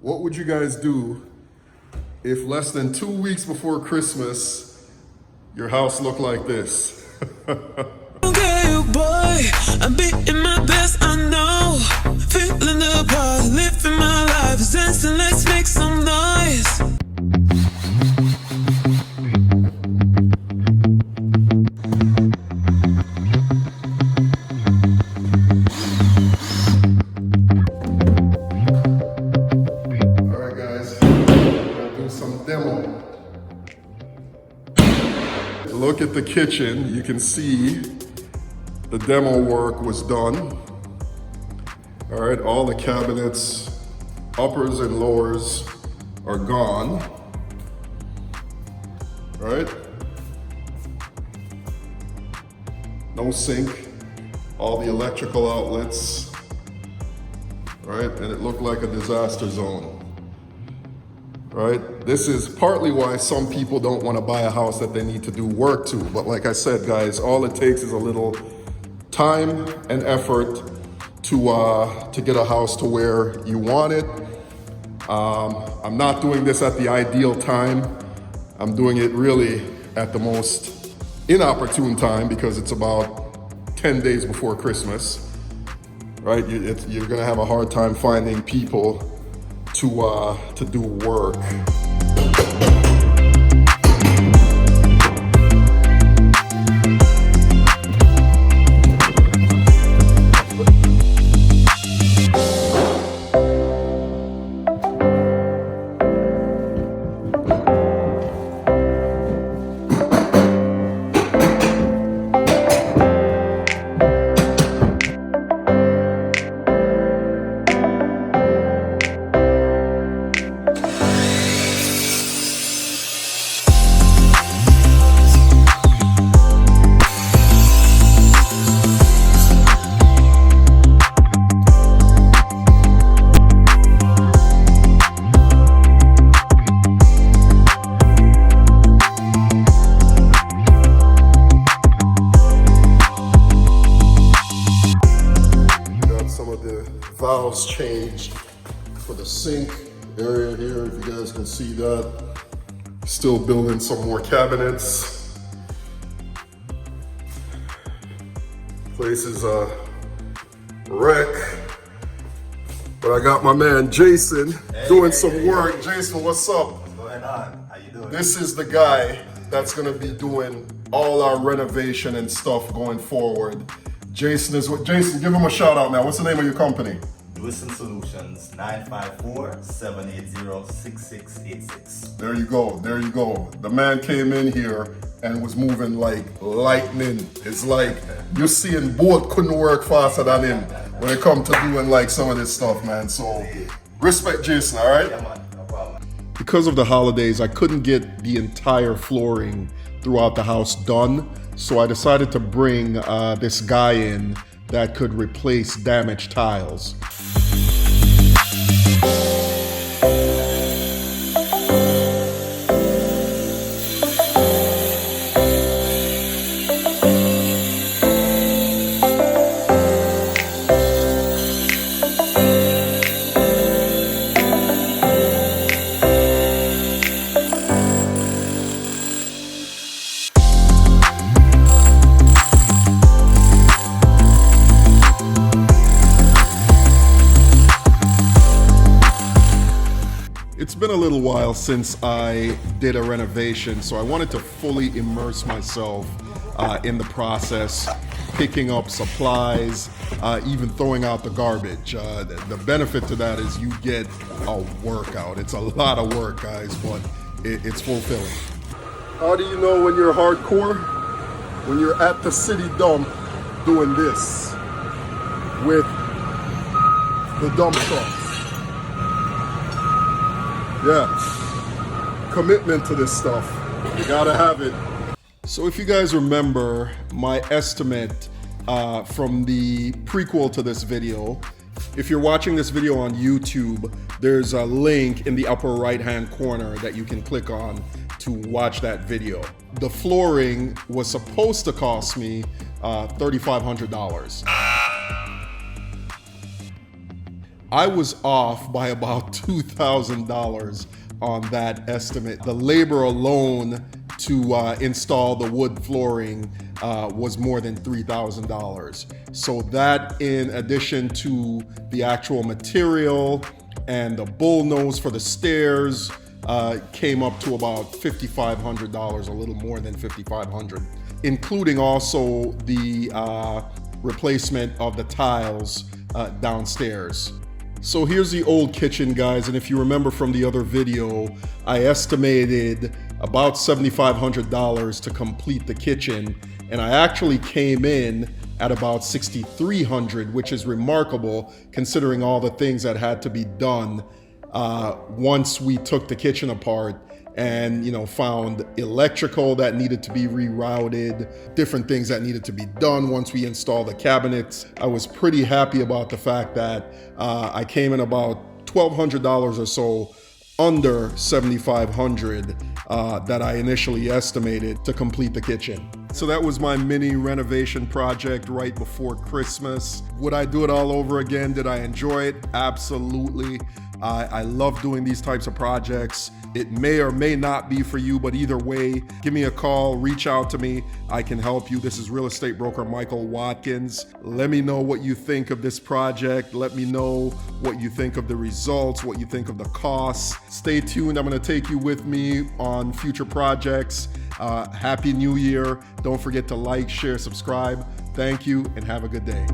What would you guys do if less than 2 weeks before Christmas, your house looked like this? Okay, boy, I'm beating my best, I know. Feeling the buzz, living my life, dancing, let's make some noise. Alright guys, we'll do some demo. Look at the kitchen, you can see the demo work was done. All right, all the cabinets, uppers and lowers are gone. All right. No sink, all the electrical outlets. All right, and it looked like a disaster zone. Right? This is partly why some people don't want to buy a house that they need to do work to. But like I said, guys, all it takes is a little time and effort to get a house to where you want it. I'm not doing this at the ideal time. I'm doing it really at the most inopportune time because it's about 10 days before Christmas, right? You're gonna have a hard time finding people to do work. Valves changed for the sink area here, if you guys can see that. Still building some more cabinets. Place is a wreck. But I got my man Jason doing some work. Jason, what's up? What's going on? How you doing? This is the guy that's gonna be doing all our renovation and stuff going forward. Jason, give him a shout out, man. What's the name of your company? Listen Solutions, 954-780-6686. There you go, there you go. The man came in here and was moving like lightning. It's like you're seeing boat couldn't work faster than him when it comes to doing like some of this stuff, man. So respect Jason, all right? Yeah, man, no problem. Because of the holidays, I couldn't get the entire flooring throughout the house done. So I decided to bring this guy in that could replace damaged tiles. It's been a little while since I did a renovation, so I wanted to fully immerse myself in the process, picking up supplies, even throwing out the garbage. The benefit to that is you get a workout. It's a lot of work, guys, but it's fulfilling. How do you know when you're hardcore? When you're at the city dump doing this with the dump trucks. Yeah, commitment to this stuff. You gotta have it. So if you guys remember my estimate from the prequel to this video, if you're watching this video on YouTube, there's a link in the upper right-hand corner that you can click on to watch that video. The flooring was supposed to cost me $3,500. I was off by about $2,000 on that estimate. The labor alone to install the wood flooring was more than $3,000. So that, in addition to the actual material and the bull nose for the stairs, came up to about $5,500, a little more than $5,500, including also the replacement of the tiles downstairs. So here's the old kitchen, guys, and if you remember from the other video, I estimated about $7,500 to complete the kitchen, and I actually came in at about $6,300, which is remarkable considering all the things that had to be done once we took the kitchen apart and, you know, found electrical that needed to be rerouted, different things that needed to be done once we installed the cabinets. I was pretty happy about the fact that I came in about $1,200 or so under $7,500 that I initially estimated to complete the kitchen. So that was my mini renovation project right before Christmas. Would I do it all over again? Did I enjoy it? Absolutely. I love doing these types of projects. It may or may not be for you, but either way, give me a call, reach out to me. I can help you. This is real estate broker Michael Watkins. Let me know what you think of this project. Let me know what you think of the results, what you think of the costs. Stay tuned. I'm going to take you with me on future projects. Happy New Year. Don't forget to like, share, subscribe. Thank you, and have a good day.